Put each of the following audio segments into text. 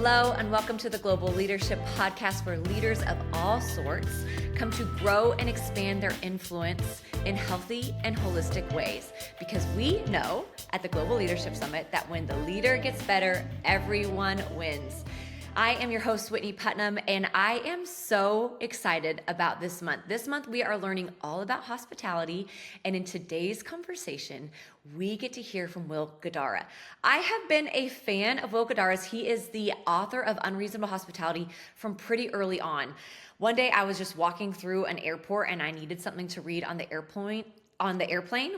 Hello, and welcome to the Global Leadership Podcast, where leaders of all sorts come to grow and expand their influence in healthy and holistic ways. Because we know at the Global Leadership Summit that when the leader gets better, everyone wins. I am your host, Whitney Putnam, and I am so excited about this month. This month, we are learning all about hospitality, and in today's conversation, we get to hear from Will Guidara. I have been a fan of Will Guidara's. He is the author of Unreasonable Hospitality from pretty early on. One day, I was just walking through an airport, and I needed something to read on the airplane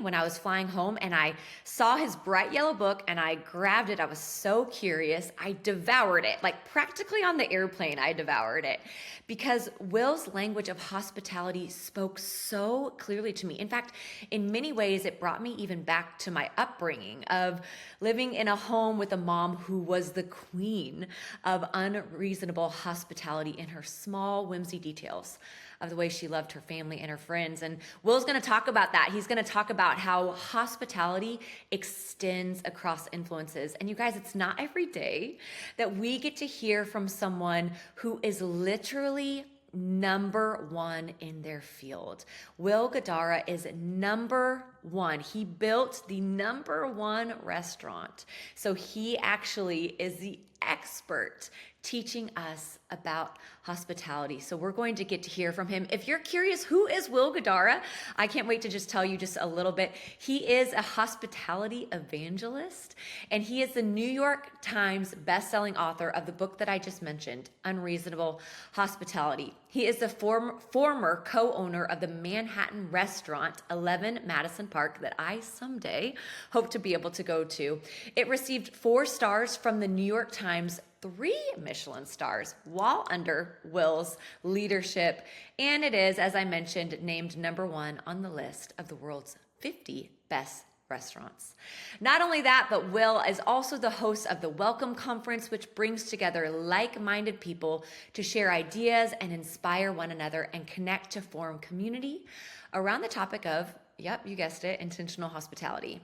when I was flying home, and I saw his bright yellow book and I grabbed it. I was so curious. I devoured it, like practically on the airplane, I devoured it because Will's language of hospitality spoke so clearly to me. In fact, in many ways, it brought me even back to my upbringing of living in a home with a mom who was the queen of unreasonable hospitality in her small, whimsy details of the way she loved her family and her friends. And Will's going to talk about that. He's going to talk about how hospitality extends across influences. And you guys, it's not every day that we get to hear from someone who is literally number one in their field. Will Guidara is number one. He built the number one restaurant. So he actually is the expert teaching us about hospitality. So we're going to get to hear from him. If you're curious, who is Will Guidara? I can't wait to just tell you just a little bit. He is a hospitality evangelist, and he is the New York Times bestselling author of the book that I just mentioned, Unreasonable Hospitality. He is the former co-owner of the Manhattan restaurant, 11 Madison Park, that I someday hope to be able to go to. It received 4 stars from the New York Times, 3 Michelin Stars while under Will's leadership. And it is, as I mentioned, named number 1 on the list of the world's 50 best restaurants. Not only that, but Will is also the host of the Welcome Conference, which brings together like-minded people to share ideas and inspire one another and connect to form community around the topic of, yep, you guessed it, intentional hospitality.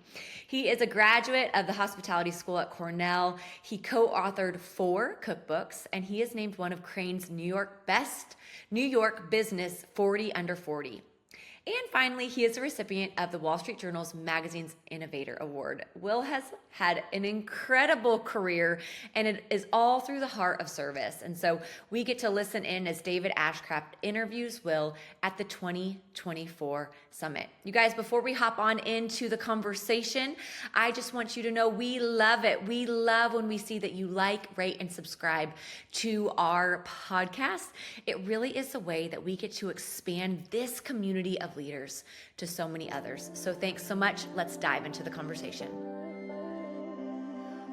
He is a graduate of the hospitality school at Cornell. He co-authored 4 cookbooks, and he is named one of Crain's New York Business 40 Under 40. And finally, he is a recipient of the Wall Street Journal's Magazine's Innovator Award. Will has had an incredible career, and it is all through the heart of service. And so we get to listen in as David Ashcraft interviews Will at the 2024 Summit. You guys, before we hop on into the conversation, I just want you to know we love it. We love when we see that you like, rate, and subscribe to our podcast. It really is the way that we get to expand this community of leaders to so many others. So thanks so much. Let's dive into the conversation.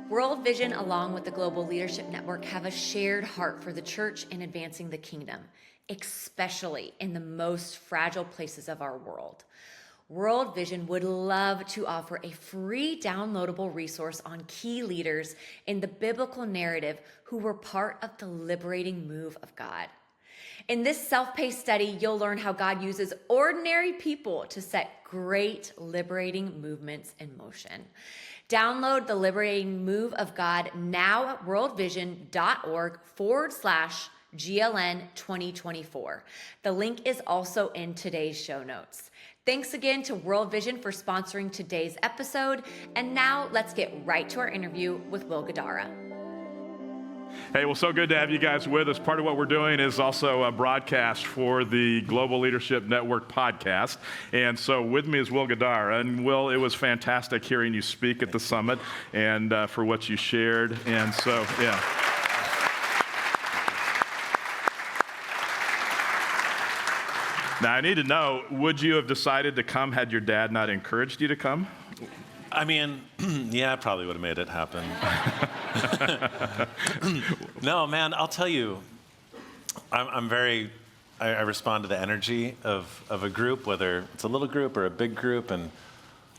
World Vision, along with the Global Leadership Network, have a shared heart for the church in advancing the kingdom, especially in the most fragile places of our world. World Vision would love to offer a free downloadable resource on key leaders in the biblical narrative who were part of the liberating move of God. In this self-paced study, you'll learn how God uses ordinary people to set great liberating movements in motion. Download the Liberating Move of God now at worldvision.org/GLN 2024. The link is also in today's show notes. Thanks again to World Vision for sponsoring today's episode. And now let's get right to our interview with Will Guidara. Hey, well, so good to have you guys with us. Part of what we're doing is also a broadcast for the Global Leadership Network podcast. And so with me is Will Guidara. And Will, it was fantastic hearing you speak at the summit and for what you shared. And so, yeah. Now, I need to know, would you have decided to come had your dad not encouraged you to come? I mean, yeah, I probably would have made it happen. No, man, I'll tell you, I respond to the energy of a group, whether it's a little group or a big group, and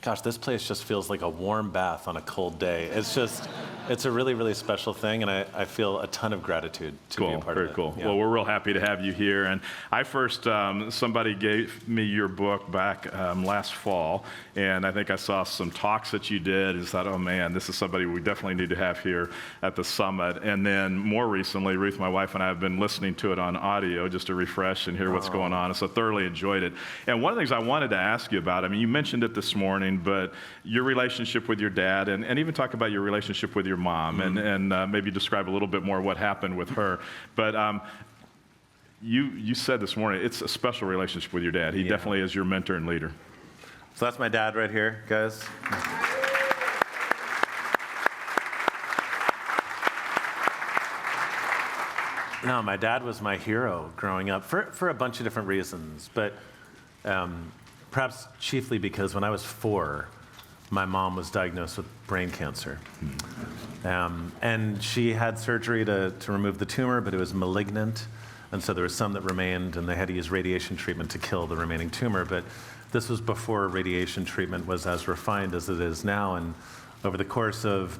gosh, this place just feels like a warm bath on a cold day. It's just, it's a really, really special thing, and I feel a ton of gratitude to be a part of it. Very cool. Yeah. Well, we're real happy to have you here. And I first, somebody gave me your book back last fall, and I think I saw some talks that you did and thought, oh man, this is somebody we definitely need to have here at the summit. And then more recently, Ruth, my wife, and I have been listening to it on audio just to refresh and hear what's going on. And so thoroughly enjoyed it. And one of the things I wanted to ask you about, I mean, you mentioned it this morning, but your relationship with your dad, and even talk about your relationship with your mom, and maybe describe a little bit more what happened with her. But you said this morning, it's a special relationship with your dad. He definitely is your mentor and leader. So that's my dad right here, guys. No, my dad was my hero growing up for a bunch of different reasons, but perhaps chiefly because when I was 4, my mom was diagnosed with brain cancer. And she had surgery to remove the tumor, but it was malignant. And so there was some that remained, and they had to use radiation treatment to kill the remaining tumor. But this was before radiation treatment was as refined as it is now. And over the course of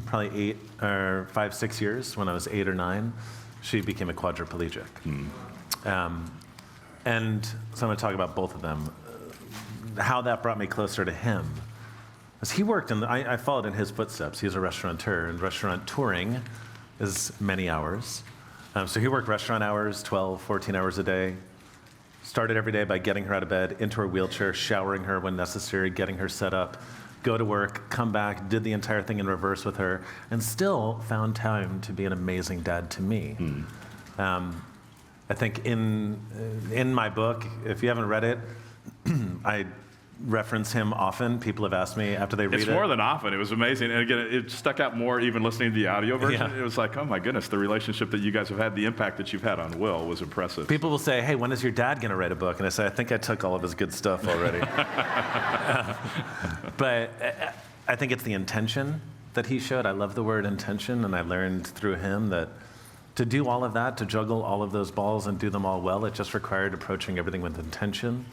probably 5, 6 years, when I was 8 or 9, she became a quadriplegic. And so I'm going to talk about both of them. How that brought me closer to him. As he worked, I followed in his footsteps. He's a restaurateur, and restaurant touring is many hours. So he worked restaurant hours, 12, 14 hours a day. Started every day by getting her out of bed, into her wheelchair, showering her when necessary, getting her set up, go to work, come back, did the entire thing in reverse with her, and still found time to be an amazing dad to me. I think in my book, if you haven't read it, I reference him often. People have asked me after they read it. It's more than often. It was amazing. And again, it stuck out more even listening to the audio version. Yeah. It was like, oh my goodness, the relationship that you guys have had, the impact that you've had on Will was impressive. People will say, hey, when is your dad going to write a book? And I say, I think I took all of his good stuff already. But I think it's the intention that he showed. I love the word intention, and I learned through him that to do all of that, to juggle all of those balls and do them all well, it just required approaching everything with intention,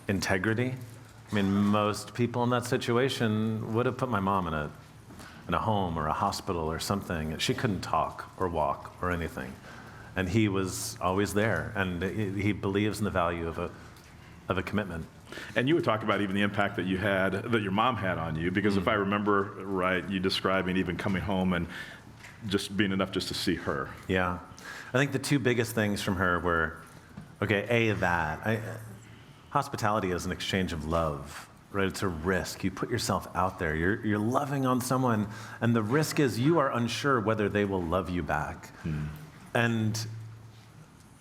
integrity. I mean, most people in that situation would have put my mom in a home or a hospital or something. She couldn't talk or walk or anything. And he was always there. And he believes in the value of a commitment. And you would talk about even the impact that your mom had on you, because if I remember right, you describing even coming home and just being enough just to see her. Yeah. I think the two biggest things from her were, hospitality is an exchange of love, right? It's a risk. You put yourself out there. You're loving on someone, and the risk is you are unsure whether they will love you back. And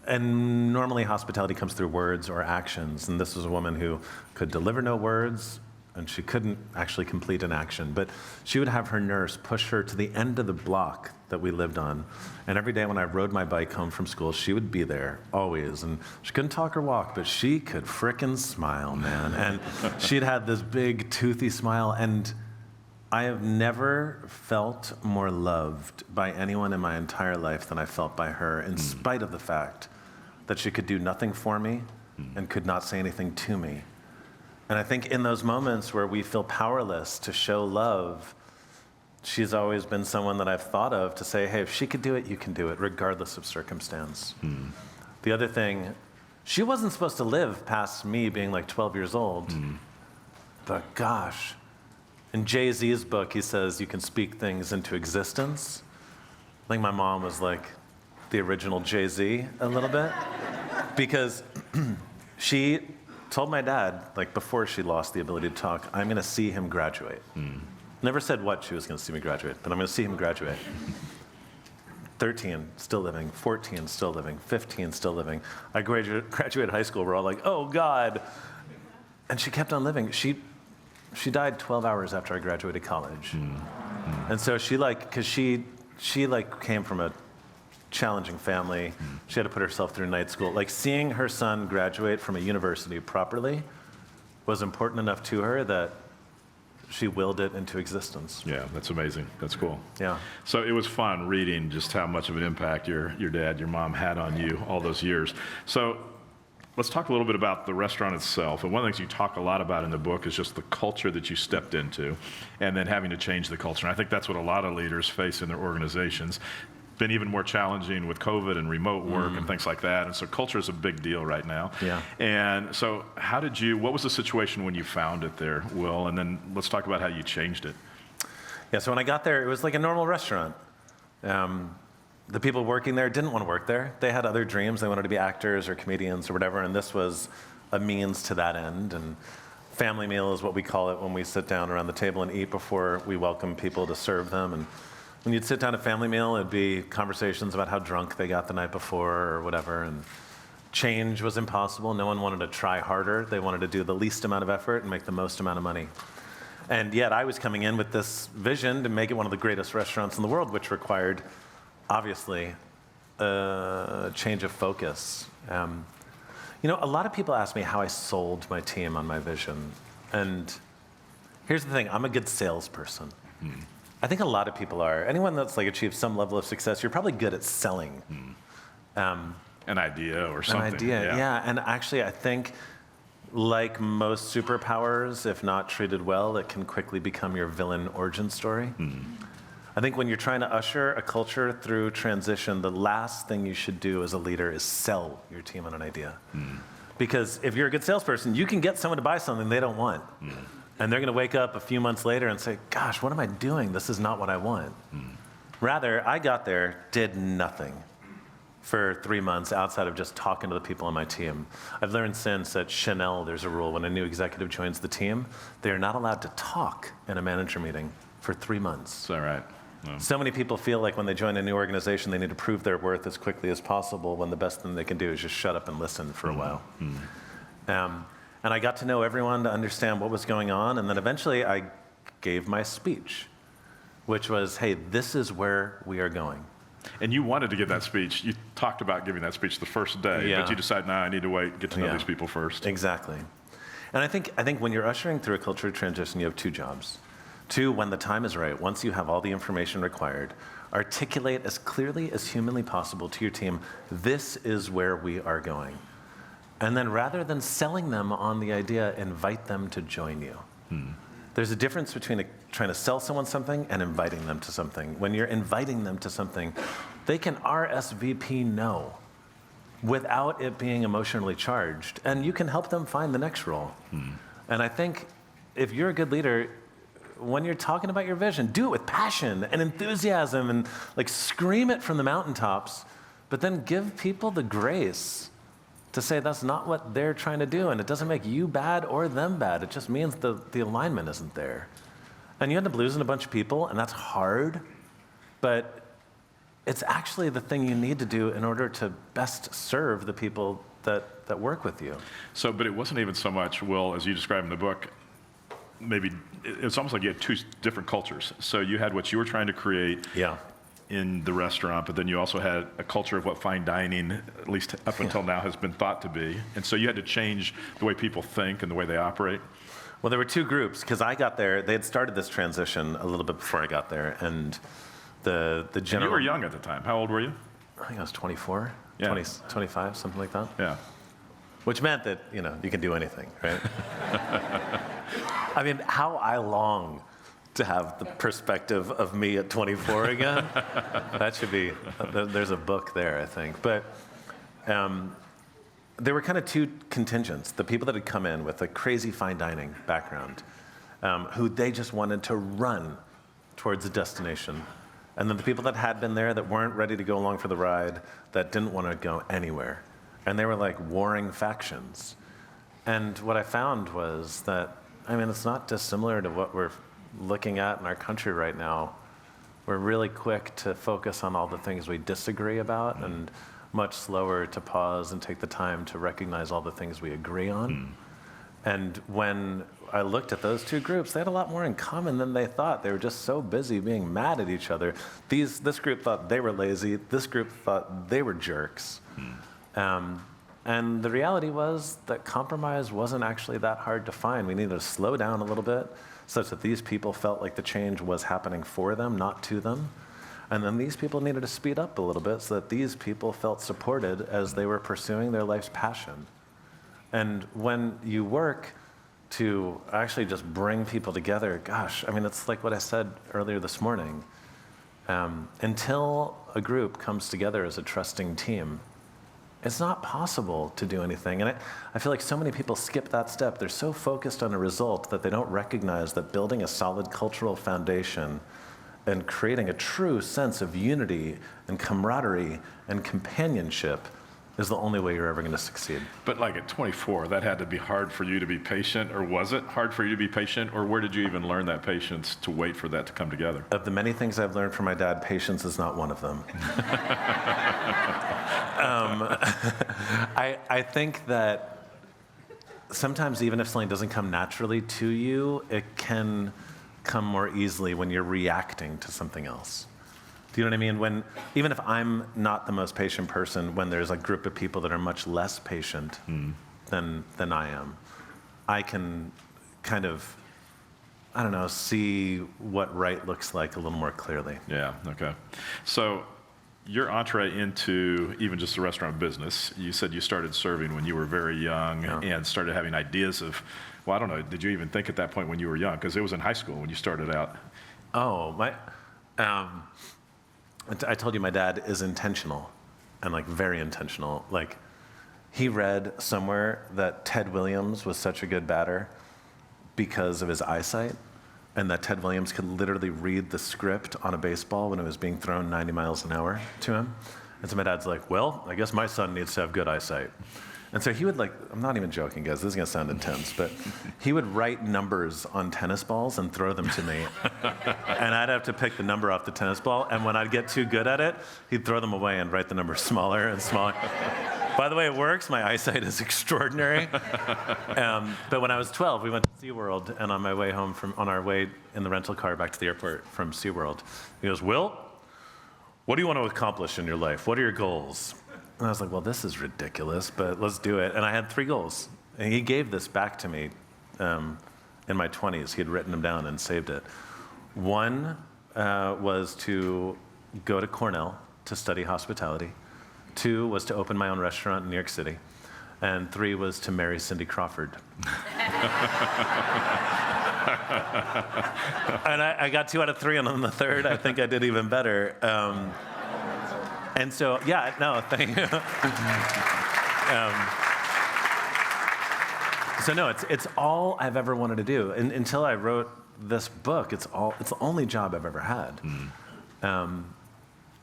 normally hospitality comes through words or actions, and this was a woman who could deliver no words, and she couldn't actually complete an action. But she would have her nurse push her to the end of the block that we lived on. And every day when I rode my bike home from school, she would be there, always. And she couldn't talk or walk, but she could frickin' smile, man. And she'd had this big, toothy smile. And I have never felt more loved by anyone in my entire life than I felt by her, in spite of the fact that she could do nothing for me and could not say anything to me. And I think in those moments where we feel powerless to show love, she's always been someone that I've thought of to say, hey, if she could do it, you can do it, regardless of circumstance. The other thing, she wasn't supposed to live past me being like 12 years old. But gosh, in Jay-Z's book, he says you can speak things into existence. I think my mom was like the original Jay-Z a little bit, because she told my dad, like before she lost the ability to talk, I'm going to see him graduate. Never said what she was going to see me graduate, but I'm going to see him graduate. 13, still living. 14, still living. 15, still living. I graduated high school. We're all like, oh, God. And she kept on living. She died 12 hours after I graduated college. And so because she came from a challenging family. She had to put herself through night school. Like, seeing her son graduate from a university properly was important enough to her that she willed it into existence. Yeah, that's amazing. That's cool. Yeah. So it was fun reading just how much of an impact your dad, your mom had on you all those years. So Let's talk a little bit about the restaurant itself. And one of the things you talk a lot about in the book is just the culture that you stepped into and then having to change the culture. And I think that's what a lot of leaders face in their organizations. Been even more challenging with COVID and remote work and things like that. And so culture is a big deal right now. Yeah. And so what was the situation when you found it there, Will? And then let's talk about how you changed it. Yeah, so when I got there, it was like a normal restaurant. The people working there didn't want to work there. They had other dreams. They wanted to be actors or comedians or whatever, and this was a means to that end. And family meal is what we call it when we sit down around the table and eat before we welcome people to serve them. And when you'd sit down at family meal, it'd be conversations about how drunk they got the night before or whatever. And change was impossible. No one wanted to try harder. They wanted to do the least amount of effort and make the most amount of money. And yet I was coming in with this vision to make it one of the greatest restaurants in the world, which required, obviously, a change of focus. A lot of people ask me how I sold my team on my vision. And here's the thing, I'm a good salesperson. I think a lot of people are. Anyone that's achieved some level of success, you're probably good at selling. An idea or something. An idea, yeah. And actually, I think like most superpowers, if not treated well, it can quickly become your villain origin story. I think when you're trying to usher a culture through transition, the last thing you should do as a leader is sell your team on an idea. Because if you're a good salesperson, you can get someone to buy something they don't want. And they're going to wake up a few months later and say, gosh, what am I doing? This is not what I want. Rather, I got there, did nothing for 3 months outside of just talking to the people on my team. I've learned since at Chanel, there's a rule when a new executive joins the team, they're not allowed to talk in a manager meeting for 3 months. Is that right? No. So many people feel like when they join a new organization, they need to prove their worth as quickly as possible when the best thing they can do is just shut up and listen for a while. And I got to know everyone to understand what was going on, and then eventually I gave my speech, which was, hey, this is where we are going. And you wanted to give that speech. You talked about giving that speech the first day, but you decided, I need to wait, get to know these people first. Exactly. And I think when you're ushering through a culture transition, you have two jobs. Two, when the time is right, once you have all the information required, articulate as clearly as humanly possible to your team, this is where we are going. And then rather than selling them on the idea, invite them to join you. There's a difference between trying to sell someone something and inviting them to something. When you're inviting them to something, they can RSVP no without it being emotionally charged, and you can help them find the next role. And I think if you're a good leader, when you're talking about your vision, do it with passion and enthusiasm and scream it from the mountaintops, but then give people the grace to say that's not what they're trying to do, and it doesn't make you bad or them bad. It just means the alignment isn't there. And you end up losing a bunch of people, and that's hard, but it's actually the thing you need to do in order to best serve the people that work with you. So, but it wasn't even so much, Will, as you describe in the book, maybe it's almost like you had two different cultures. So you had what you were trying to create in the restaurant, but then you also had a culture of what fine dining, at least up until now, has been thought to be. And so you had to change the way people think and the way they operate. Well, there were two groups, because I got there, they had started this transition a little bit before I got there, and the general... And you were young at the time. How old were you? I think I was 24, Yeah. 25, something like that. Yeah. Which meant that, you can do anything, right? I mean, how I long to have the perspective of me at 24 again. That should be, there's a book there, I think. But there were kind of two contingents. The people that had come in with a crazy fine dining background, who they just wanted to run towards a destination. And then the people that had been there that weren't ready to go along for the ride, that didn't want to go anywhere. And they were like warring factions. And what I found was that, it's not dissimilar to what we're looking at in our country right now. We're really quick to focus on all the things we disagree about and much slower to pause and take the time to recognize all the things we agree on. And when I looked at those two groups, they had a lot more in common than they thought. They were just so busy being mad at each other. This group thought they were lazy. This group thought they were jerks. And the reality was that compromise wasn't actually that hard to find. We needed to slow down a little bit such that these people felt like the change was happening for them, not to them. And then these people needed to speed up a little bit so that these people felt supported as they were pursuing their life's passion. And when you work to actually just bring people together, gosh, I mean, it's like what I said earlier this morning. Until a group comes together as a trusting team, it's not possible to do anything. And I feel like so many people skip that step. They're so focused on a result that they don't recognize that building a solid cultural foundation and creating a true sense of unity and camaraderie and companionship is the only way you're ever going to succeed. But like at 24, that had to be hard for you to be patient, or was it hard for you to be patient, or where did you even learn that patience to wait for that to come together? Of the many things I've learned from my dad, patience is not one of them. I think that sometimes even if something doesn't come naturally to you, it can come more easily when you're reacting to something else. Do you know what I mean? Even if I'm not the most patient person, when there's a group of people that are much less patient than I am, I can kind of, I don't know, see what right looks like a little more clearly. Yeah, okay. So your entree into even just the restaurant business, you said you started serving when you were very young and started having ideas of, well, I don't know, did you even think at that point when you were young? Because it was in high school when you started out. Oh, I told you my dad is intentional and like very intentional. Like he read somewhere that Ted Williams was such a good batter because of his eyesight, and that Ted Williams could literally read the script on a baseball when it was being thrown 90 miles an hour to him. And so my dad's like, well, I guess my son needs to have good eyesight. And so he would I'm not even joking, guys, this is gonna sound intense, but he would write numbers on tennis balls and throw them to me. And I'd have to pick the number off the tennis ball, and when I'd get too good at it, he'd throw them away and write the number smaller and smaller. By the way, it works, my eyesight is extraordinary. But when I was 12, we went to SeaWorld, and on my way home on our way in the rental car back to the airport from SeaWorld, he goes, Will, what do you want to accomplish in your life? What are your goals? And I was like, well, this is ridiculous, but let's do it. And I had 3 goals. And he gave this back to me in my 20s. He had written them down and saved it. 1 was to go to Cornell to study hospitality. 2 was to open my own restaurant in New York City. And 3 was to marry Cindy Crawford. And I got 2 out of 3, and on the 3rd, I think I did even better. And so, yeah, no, thank you. So no, it's all I've ever wanted to do. And until I wrote this book, it's the only job I've ever had. I'm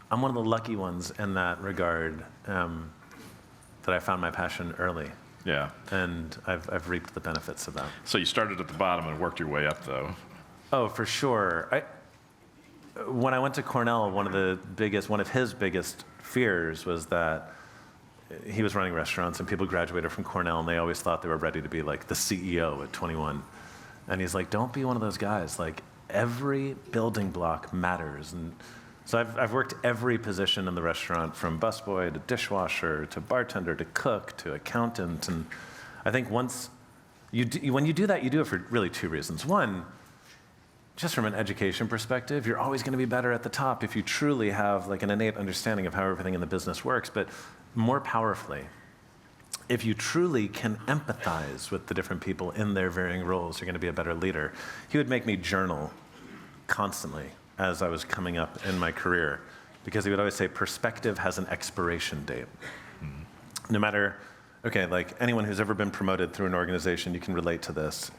one of the lucky ones in that regard, that I found my passion early. Yeah. And I've reaped the benefits of that. So you started at the bottom and worked your way up, though. Oh, for sure. When I went to Cornell, one of his biggest fears was that he was running restaurants, and people graduated from Cornell, and they always thought they were ready to be like the CEO at 21. And he's like, don't be one of those guys. Like, every building block matters. And so I've worked every position in the restaurant, from busboy to dishwasher to bartender to cook to accountant. And I think when you do that, you do it for really 2 reasons. One, just from an education perspective, you're always going to be better at the top if you truly have like an innate understanding of how everything in the business works. But more powerfully, if you truly can empathize with the different people in their varying roles, you're going to be a better leader. He would make me journal constantly as I was coming up in my career, because he would always say, perspective has an expiration date. No matter, like anyone who's ever been promoted through an organization, you can relate to this.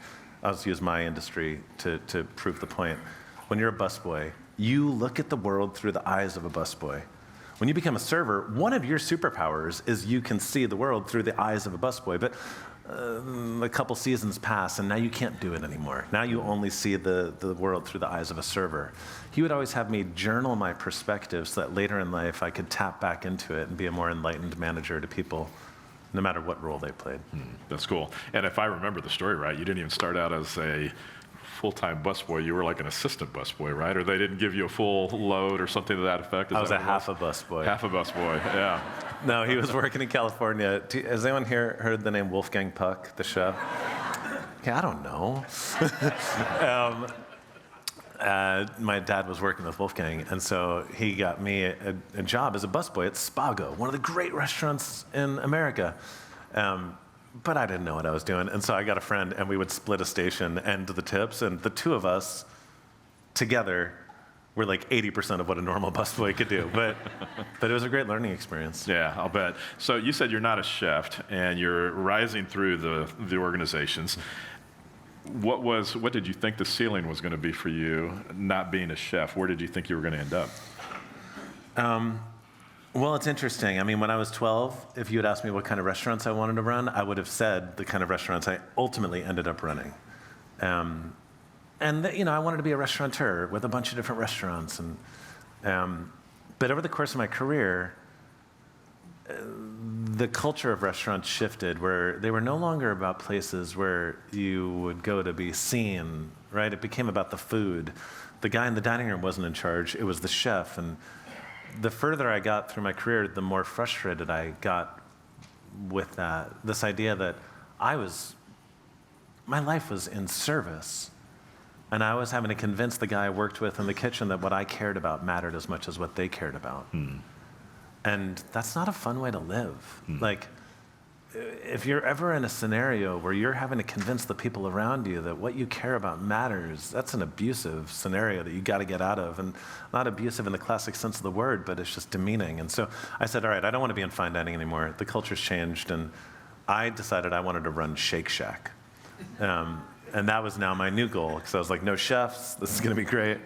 I'll just use my industry to prove the point. When you're a busboy, you look at the world through the eyes of a busboy. When you become a server, one of your superpowers is you can see the world through the eyes of a busboy. But a couple seasons pass, and now you can't do it anymore. Now you only see the world through the eyes of a server. He would always have me journal my perspectives so that later in life I could tap back into it and be a more enlightened manager to people, no matter what role they played. That's cool. And if I remember the story right, you didn't even start out as a full-time busboy. You were like an assistant busboy, right? Or they didn't give you a full load or something to that effect? I was a half a busboy. Half a busboy, yeah. No, he was working in California. Has anyone here heard the name Wolfgang Puck, the chef? Yeah, I don't know. My dad was working with Wolfgang, and so he got me a job as a busboy at Spago, one of the great restaurants in America. but I didn't know what I was doing. And so I got a friend, and we would split a station and the tips, and the two of us together were like 80% of what a normal busboy could do. But it was a great learning experience. Yeah, I'll bet. So you said you're not a chef, and you're rising through the organizations. What did you think the ceiling was going to be for you, not being a chef? Where did you think you were going to end up? Well, it's interesting. I mean, when I was 12, if you had asked me what kind of restaurants I wanted to run, I would have said the kind of restaurants I ultimately ended up running. I wanted to be a restaurateur with a bunch of different restaurants. But over the course of my career, the culture of restaurants shifted, where they were no longer about places where you would go to be seen, right? It became about the food. The guy in the dining room wasn't in charge, it was the chef. And the further I got through my career, the more frustrated I got with that. This idea that my life was in service. And I was having to convince the guy I worked with in the kitchen that what I cared about mattered as much as what they cared about. And that's not a fun way to live. Like, if you're ever in a scenario where you're having to convince the people around you that what you care about matters, that's an abusive scenario that you got to get out of. And not abusive in the classic sense of the word, but it's just demeaning. And so I said, all right, I don't want to be in fine dining anymore. The culture's changed, and I decided I wanted to run Shake Shack. And that was now my new goal, because I was like, no chefs, this is going to be great.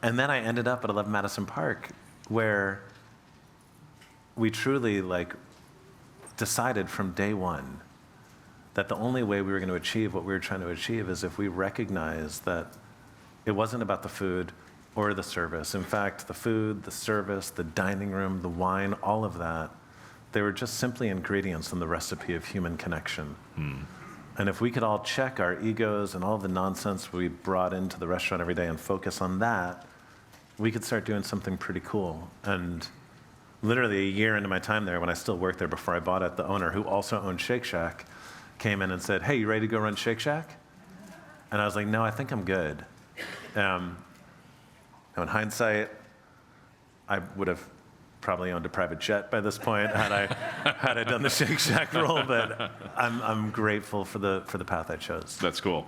And then I ended up at 11 Madison Park, where we truly decided from day one that the only way we were going to achieve what we were trying to achieve is if we recognized that it wasn't about the food or the service. In fact, the food, the service, the dining room, the wine, all of that, they were just simply ingredients in the recipe of human connection. And if we could all check our egos and all the nonsense we brought into the restaurant every day and focus on that, we could start doing something pretty cool. And literally a year into my time there, when I still worked there before I bought it, the owner, who also owned Shake Shack, came in and said, hey, you ready to go run Shake Shack? And I was like, no, I think I'm good. Now, in hindsight, I would have probably owned a private jet by this point had I done the Shake Shack role, but I'm grateful for the path I chose. That's cool.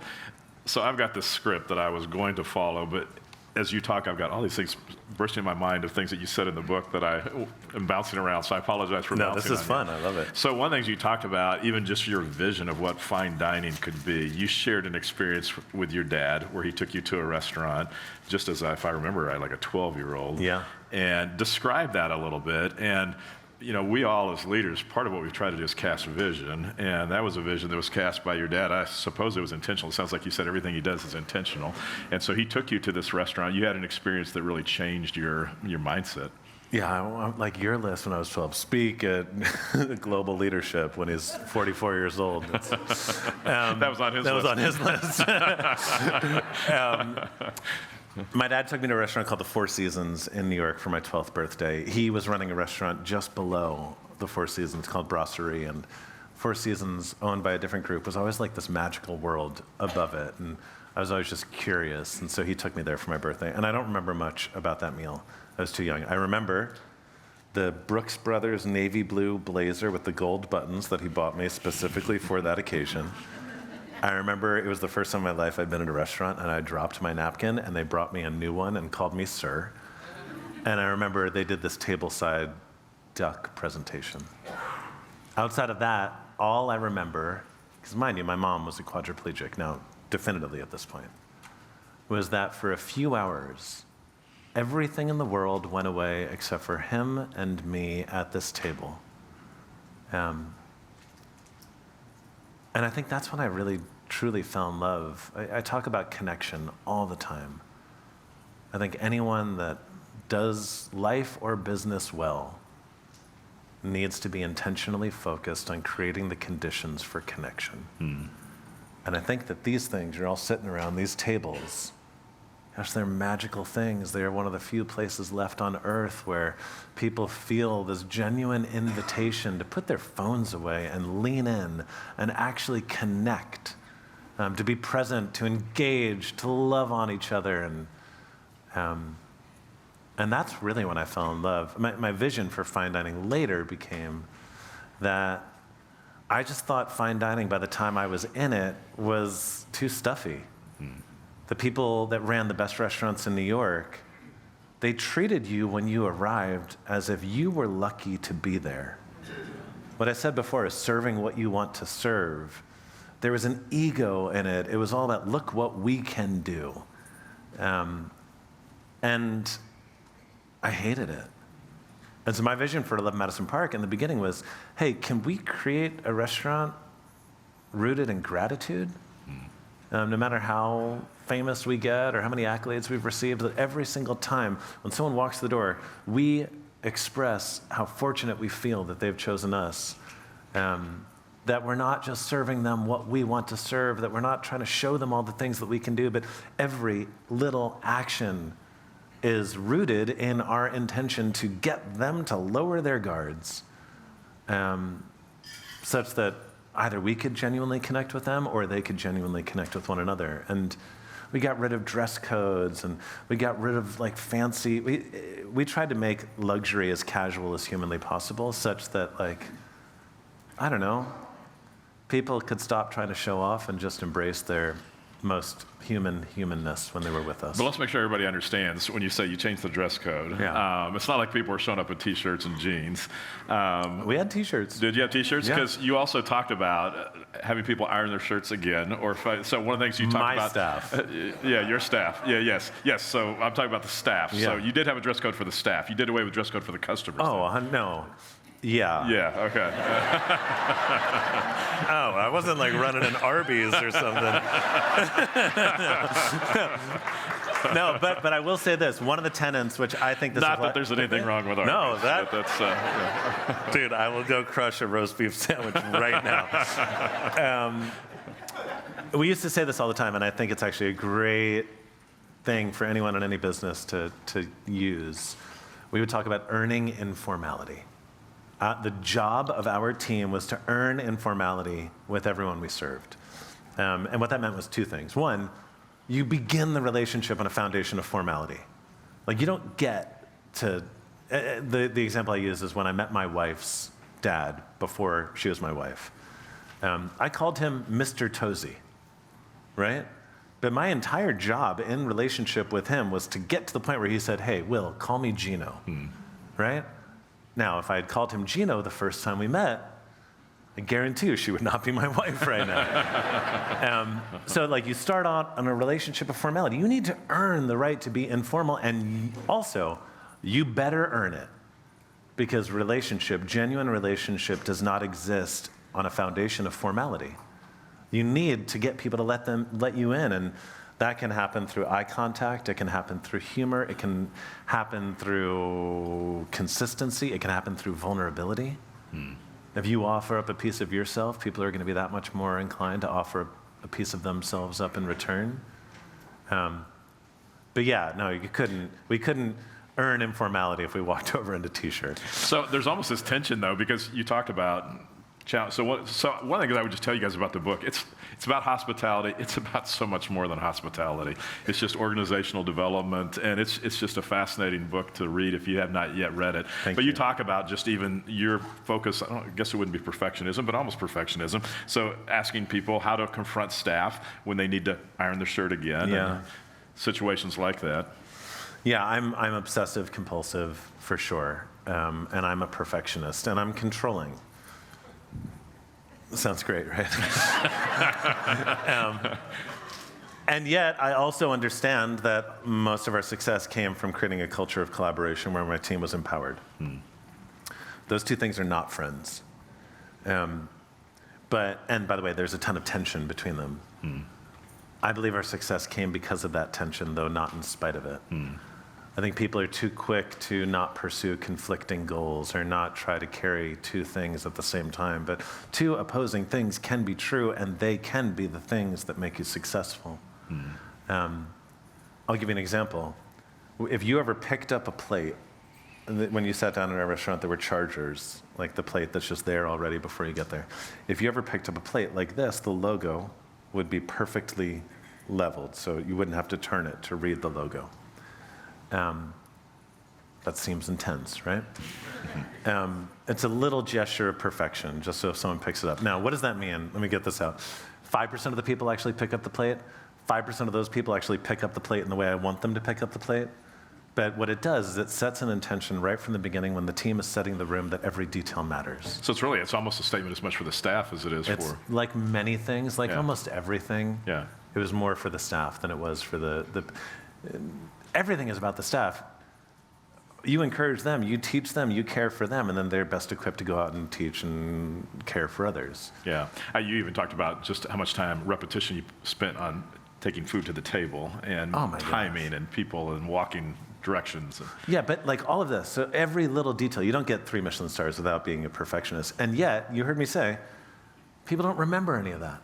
So I've got this script that I was going to follow, but as you talk, I've got all these things bursting in my mind of things that you said in the book that I am bouncing around, so I apologize for bouncing. No, this is fun. I love it. So one of the things you talked about, even just your vision of what fine dining could be, you shared an experience with your dad where he took you to a restaurant, just as if I remember right, like a 12-year-old. Yeah. And describe that a little bit. And we all as leaders, part of what we try to do is cast vision, and that was a vision that was cast by your dad. I suppose it was intentional. It sounds like you said everything he does is intentional. And so he took you to this restaurant. You had an experience that really changed your mindset. Yeah, like your list when I was 12, speak at global leadership when he's 44 years old. That was on his list. That was on his list. My dad took me to a restaurant called the Four Seasons in New York for my 12th birthday. He was running a restaurant just below the Four Seasons called Brasserie, and Four Seasons, owned by a different group, was always like this magical world above it, and I was always just curious, and so he took me there for my birthday, and I don't remember much about that meal. I was too young. I remember the Brooks Brothers navy blue blazer with the gold buttons that he bought me specifically for that occasion. I remember it was the first time in my life I'd been at a restaurant and I dropped my napkin and they brought me a new one and called me sir. And I remember they did this tableside duck presentation. Outside of that, all I remember, because mind you, my mom was a quadriplegic, now definitively at this point, was that for a few hours, everything in the world went away except for him and me at this table. And I think that's when I really, truly fell in love. I talk about connection all the time. I think anyone that does life or business well needs to be intentionally focused on creating the conditions for connection. And I think that these things, you're all sitting around these tables, gosh, they're magical things. They're one of the few places left on earth where people feel this genuine invitation to put their phones away and lean in and actually connect, to be present, to engage, to love on each other. And that's really when I fell in love. My vision for fine dining later became that I just thought fine dining, by the time I was in it, was too stuffy. The people that ran the best restaurants in New York, they treated you when you arrived as if you were lucky to be there. What I said before is serving what you want to serve. There was an ego in it. It was all about, look what we can do. And I hated it. And so my vision for 11 Madison Park in the beginning was, hey, can we create a restaurant rooted in gratitude? No matter how famous we get or how many accolades we've received, that every single time when someone walks the door, we express how fortunate we feel that they've chosen us. That we're not just serving them what we want to serve, that we're not trying to show them all the things that we can do, but every little action is rooted in our intention to get them to lower their guards, such that either we could genuinely connect with them or they could genuinely connect with one another. And we got rid of dress codes, and we got rid of like fancy, we tried to make luxury as casual as humanly possible, such that, like, I don't know, people could stop trying to show off and just embrace their most humanness when they were with us. But let's make sure everybody understands when you say you changed the dress code. Yeah. It's not like people were showing up with T-shirts and jeans. We had T-shirts. Did you have T-shirts? Yeah. Because you also talked about having people iron their shirts again. So one of the things you talked about. My staff. Yeah, your staff. Yeah, yes. So I'm talking about the staff. Yeah. So you did have a dress code for the staff. You did away with dress code for the customers. Oh, no. Yeah. Yeah, okay. Oh, I wasn't like running an Arby's or something. No, but I will say this. One of the tenets, which I think this Not that there's anything wrong with Arby's. No, that's yeah. Dude, I will go crush a roast beef sandwich right now. We used to say this all the time, and I think it's actually a great thing for anyone in any business to use. We would talk about earning informality. The job of our team was to earn informality with everyone we served. And what that meant was two things. One, you begin the relationship on a foundation of formality. Like, you don't get to, the example I use is when I met my wife's dad before she was my wife. I called him Mr. Tozy, right? But my entire job in relationship with him was to get to the point where he said, hey, Will, call me Gino, right? Now, if I had called him Gino the first time we met, I guarantee you she would not be my wife right now. So, like, you start out on a relationship of formality. You need to earn the right to be informal, and also, you better earn it. Because genuine relationship does not exist on a foundation of formality. You need to get people to let you in, and that can happen through eye contact, it can happen through humor, it can happen through consistency, it can happen through vulnerability. If you offer up a piece of yourself, people are going to be that much more inclined to offer a piece of themselves up in return. But yeah, no, we couldn't earn informality if we walked over in a T-shirt. So there's almost this tension, though, because you talked about So one of the things I would just tell you guys about the book, it's about hospitality. It's about so much more than hospitality. It's just organizational development, and it's just a fascinating book to read if you have not yet read it. Thank you. You Talk about just even your focus, I guess it wouldn't be perfectionism, but almost perfectionism. So asking people how to confront staff when they need to iron their shirt again, and situations like that. Yeah, I'm obsessive compulsive for sure, and I'm a perfectionist, and I'm controlling. Sounds great, right? And yet, I also understand that most of our success came from creating a culture of collaboration where my team was empowered. Those two things are not friends. And by the way, there's a ton of tension between them. I believe our success came because of that tension, though not in spite of it. I think people are too quick to not pursue conflicting goals or not try to carry two things at the same time. But two opposing things can be true, and they can be the things that make you successful. I'll give you an example. If you ever picked up a plate, when you sat down in a restaurant, there were chargers, like the plate that's just there already before you get there. If you ever picked up a plate like this, the logo would be perfectly leveled, so you wouldn't have to turn it to read the logo. That seems intense, right? It's a little gesture of perfection, just so if someone picks it up. Now, what does that mean? Let me get this out. 5% of the people actually pick up the plate. 5% of those people actually pick up the plate in the way I want them to pick up the plate. But what it does is it sets an intention right from the beginning when the team is setting the room that every detail matters. So it's almost a statement as much for the staff as it is It's for... like many things, like almost everything. Yeah. It was more for the staff than it was for the everything is about the staff. You encourage them, you teach them, you care for them, and then they're best equipped to go out and teach and care for others. Yeah. You even talked about just how much time, repetition you spent on taking food to the table and timing and people and walking directions. Yeah, but like all of this, so every little detail, you don't get 3 Michelin stars without being a perfectionist. And yet, you heard me say, people don't remember any of that.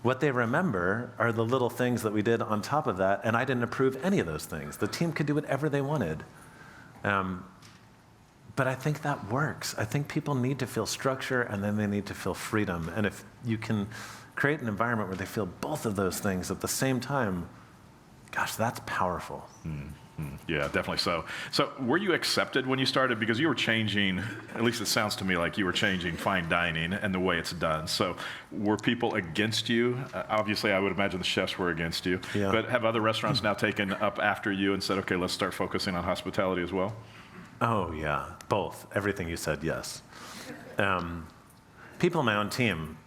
What they remember are the little things that we did on top of that, and I didn't approve any of those things. The team could do whatever they wanted. But I think that works. I think people need to feel structure, and then they need to feel freedom. And if you can create an environment where they feel both of those things at the same time, gosh, that's powerful. Yeah, definitely so. So were you accepted when you started? Because you were changing, at least it sounds to me like you were changing fine dining and the way it's done. So were people against you? Obviously, I would imagine the chefs were against you. Yeah. But have other restaurants now taken up after you and said, okay, let's start focusing on hospitality as well? Oh, yeah, both. Everything you said, yes. People on my own team,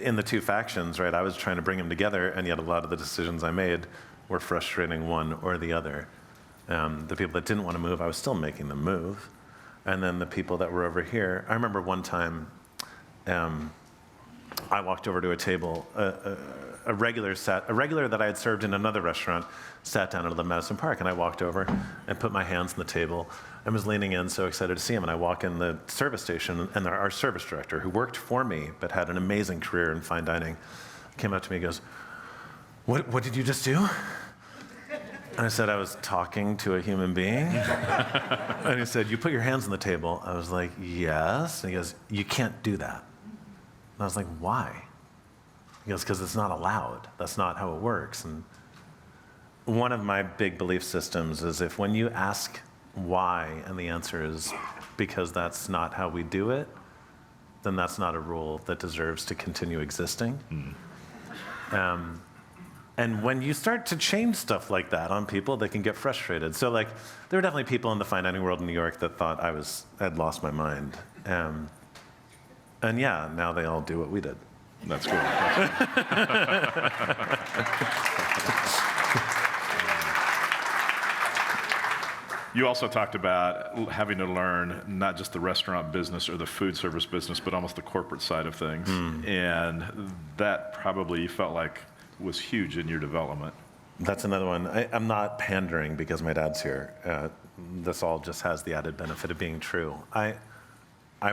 in the two factions, right, I was trying to bring them together, and yet a lot of the decisions I made were frustrating one or the other. The people that didn't want to move, I was still making them move. And then the people that were over here, I remember one time I walked over to a table, a regular that I had served in another restaurant sat down at the Madison Park, and I walked over and put my hands on the table and was leaning in, so excited to see him. And I walk in the service station, and our service director, who worked for me but had an amazing career in fine dining, came up to me and goes, What did you just do? And I said, I was talking to a human being. And he said, you put your hands on the table. I was like, yes. And he goes, you can't do that. And I was like, why? He goes, because it's not allowed. That's not how it works. And one of my big belief systems is if when you ask why, and the answer is because that's not how we do it, then that's not a rule that deserves to continue existing. And when you start to change stuff like that on people, they can get frustrated. So like, there were definitely people in the fine dining world in New York that thought I'd lost my mind. And yeah, now they all do what we did. That's cool. You also talked about having to learn not just the restaurant business or the food service business, but almost the corporate side of things. And that probably you felt like was huge in your development. That's another one. I'm not pandering because my dad's here. This all just has the added benefit of being true. I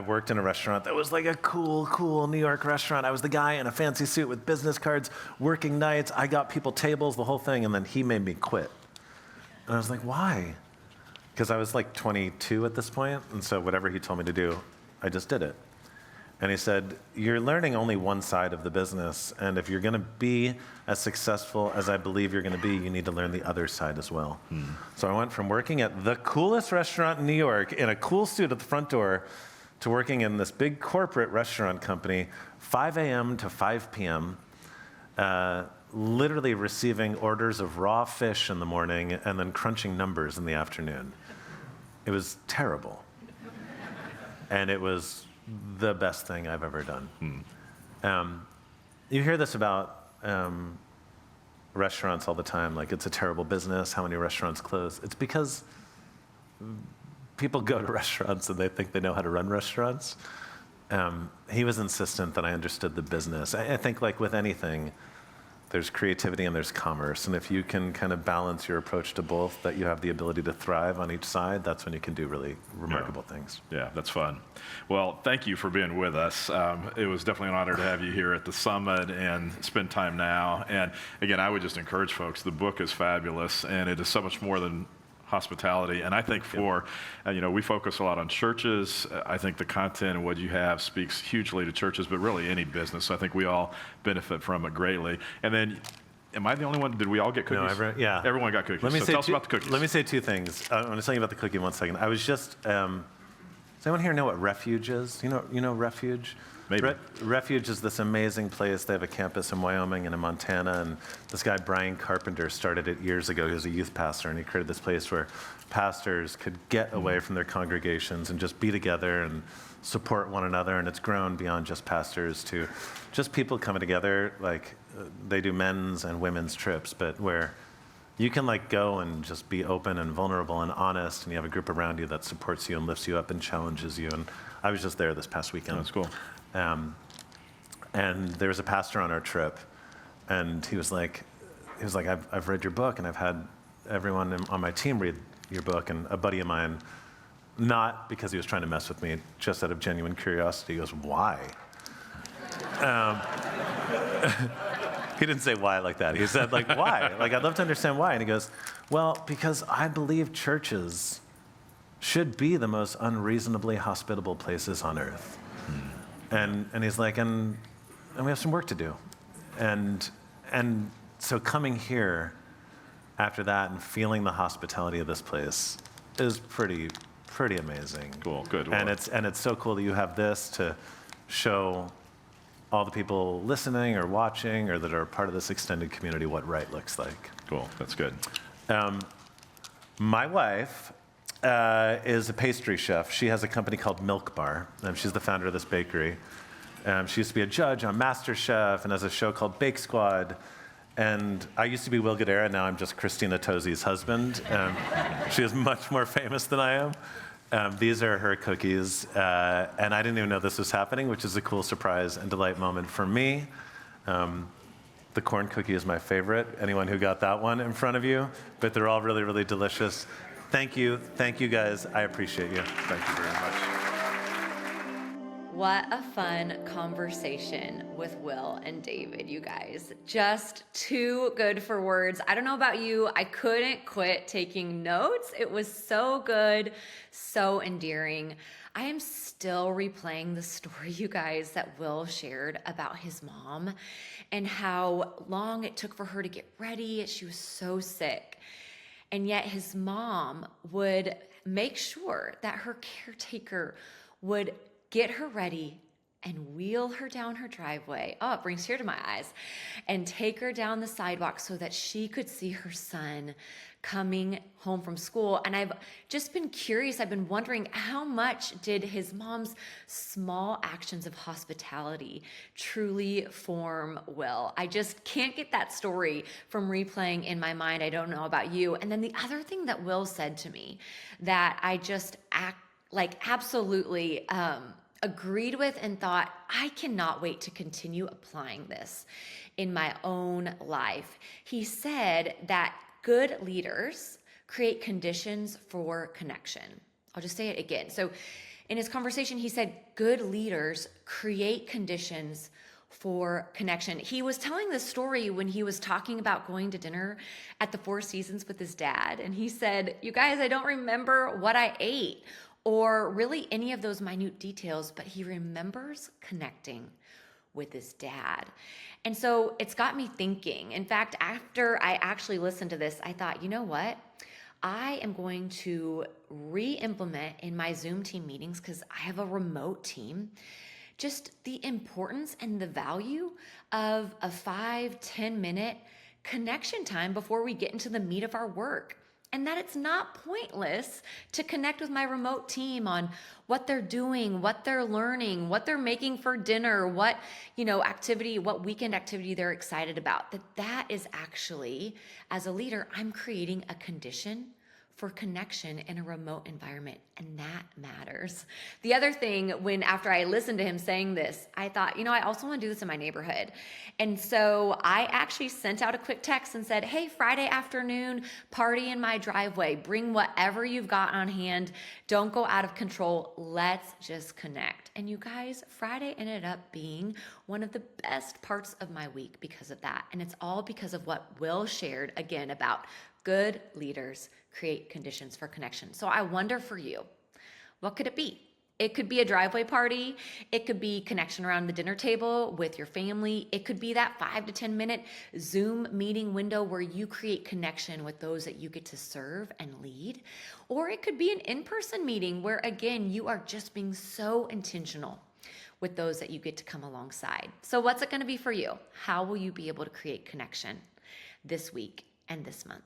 worked in a restaurant that was like a cool New York restaurant. I was the guy in a fancy suit with business cards, working nights. I got people tables, the whole thing, and then he made me quit. And I was like, why? Because I was like 22 at this point, and so whatever he told me to do, I just did it. And he said, you're learning only one side of the business, and if you're going to be as successful as I believe you're going to be, you need to learn the other side as well. So I went from working at the coolest restaurant in New York in a cool suit at the front door to working in this big corporate restaurant company, 5 a.m. to 5 p.m., literally receiving orders of raw fish in the morning and then crunching numbers in the afternoon. It was terrible. And it was the best thing I've ever done. You hear this about restaurants all the time, like it's a terrible business, how many restaurants close. It's because people go to restaurants and they think they know how to run restaurants. He was insistent that I understood the business. I think like with anything, there's creativity and there's commerce. And if you can kind of balance your approach to both, that you have the ability to thrive on each side, that's when you can do really remarkable things. Yeah, that's fun. Well, thank you for being with us. It was definitely an honor to have you here at the summit and spend time now. And again, I would just encourage folks, the book is fabulous and it is so much more than hospitality. And I think we focus a lot on churches. I think the content and what you have speaks hugely to churches, but really any business. So I think we all benefit from it greatly. And then Am I the only one? Did we all get cookies? No, yeah. Everyone got cookies. So tell us about the cookies. Let me say two things. I want to tell you about the cookie in 1 second. I was just, does anyone here know what Refuge is? You know Refuge? Maybe. Refuge is this amazing place. They have a campus in Wyoming and in Montana, and this guy, Brian Carpenter, started it years ago. He was a youth pastor, and he created this place where pastors could get away from their congregations and just be together and support one another, and it's grown beyond just pastors to just people coming together. Like, they do men's and women's trips, but where you can go and just be open and vulnerable and honest, and you have a group around you that supports you and lifts you up and challenges you. And I was just there this past weekend. That's cool. And there was a pastor on our trip, and he was like, I've read your book, and I've had everyone on my team read your book, and a buddy of mine, not because he was trying to mess with me, just out of genuine curiosity, he goes, why? He didn't say why like that. He said, why? I'd love to understand why. And he goes, well, because I believe churches should be the most unreasonably hospitable places on earth. And he's like, and we have some work to do. And so coming here after that and feeling the hospitality of this place is pretty amazing. Cool, good. And it's so cool that you have this to show all the people listening or watching or that are part of this extended community what right looks like. Cool, that's good. My wife is a pastry chef. She has a company called Milk Bar. She's the founder of this bakery. She used to be a judge on MasterChef and has a show called Bake Squad. And I used to be Will Guidara. Now I'm just Christina Tozzi's husband. She is much more famous than I am. These are her cookies. And I didn't even know this was happening, which is a cool surprise and delight moment for me. The corn cookie is my favorite. Anyone who got that one in front of you? But they're all really, really delicious. Thank you guys. I appreciate you. Thank you very much. What a fun conversation with Will and David, you guys. Just too good for words. I don't know about you, I couldn't quit taking notes. It was so good, so endearing. I am still replaying the story, you guys, that Will shared about his mom and how long it took for her to get ready. She was so sick. And yet his mom would make sure that her caretaker would get her ready and wheel her down her driveway. Oh, it brings tears to my eyes. And take her down the sidewalk so that she could see her son coming home from school. And I've just been curious. I've been wondering, how much did his mom's small actions of hospitality truly form Will? I just can't get that story from replaying in my mind. I don't know about you. And then the other thing that Will said to me that I just absolutely agreed with and thought, I cannot wait to continue applying this in my own life. He said that good leaders create conditions for connection. I'll just say it again. So in his conversation, he said, good leaders create conditions for connection. He was telling this story when he was talking about going to dinner at the Four Seasons with his dad. And he said, you guys, I don't remember what I ate or really any of those minute details, but he remembers connecting with his dad. And so it's got me thinking. In fact, after I actually listened to this, I thought, you know what? I am going to re-implement in my Zoom team meetings, because I have a remote team, just the importance and the value of a 5-10 minute connection time before we get into the meat of our work. And that it's not pointless to connect with my remote team on what they're doing, what they're learning, what they're making for dinner, what, activity, what weekend activity they're excited about. That is actually, as a leader, I'm creating a condition for connection in a remote environment, and that matters. The other thing, after I listened to him saying this, I thought, I also want to do this in my neighborhood. And so I actually sent out a quick text and said, hey, Friday afternoon, party in my driveway. Bring whatever you've got on hand. Don't go out of control. Let's just connect. And you guys, Friday ended up being one of the best parts of my week because of that. And it's all because of what Will shared again about good leaders create conditions for connection. So I wonder for you, what could it be? It could be a driveway party. It could be connection around the dinner table with your family. It could be that 5 to 10 minute Zoom meeting window where you create connection with those that you get to serve and lead. Or it could be an in-person meeting where, again, you are just being so intentional with those that you get to come alongside. So what's it going to be for you? How will you be able to create connection this week and this month?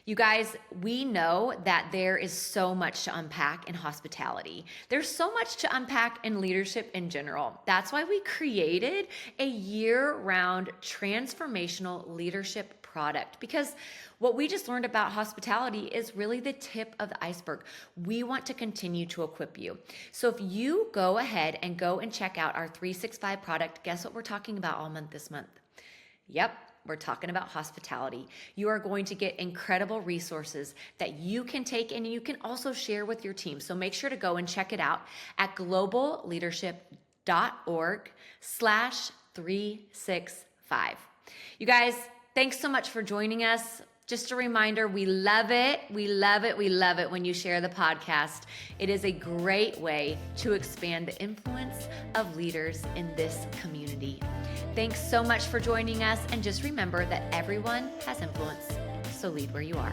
You guys, we know that there is so much to unpack in hospitality. There's so much to unpack in leadership in general. That's why we created a year-round transformational leadership product, because what we just learned about hospitality is really the tip of the iceberg. We want to continue to equip you. So if you go ahead and go and check out our 365 product, guess what we're talking about all month this month? Yep. We're talking about hospitality. You are going to get incredible resources that you can take and you can also share with your team. So make sure to go and check it out at globalleadership.org/365. You guys, thanks so much for joining us. Just a reminder, we love it. We love it. We love it when you share the podcast. It is a great way to expand the influence of leaders in this community. Thanks so much for joining us. And just remember that everyone has influence. So lead where you are.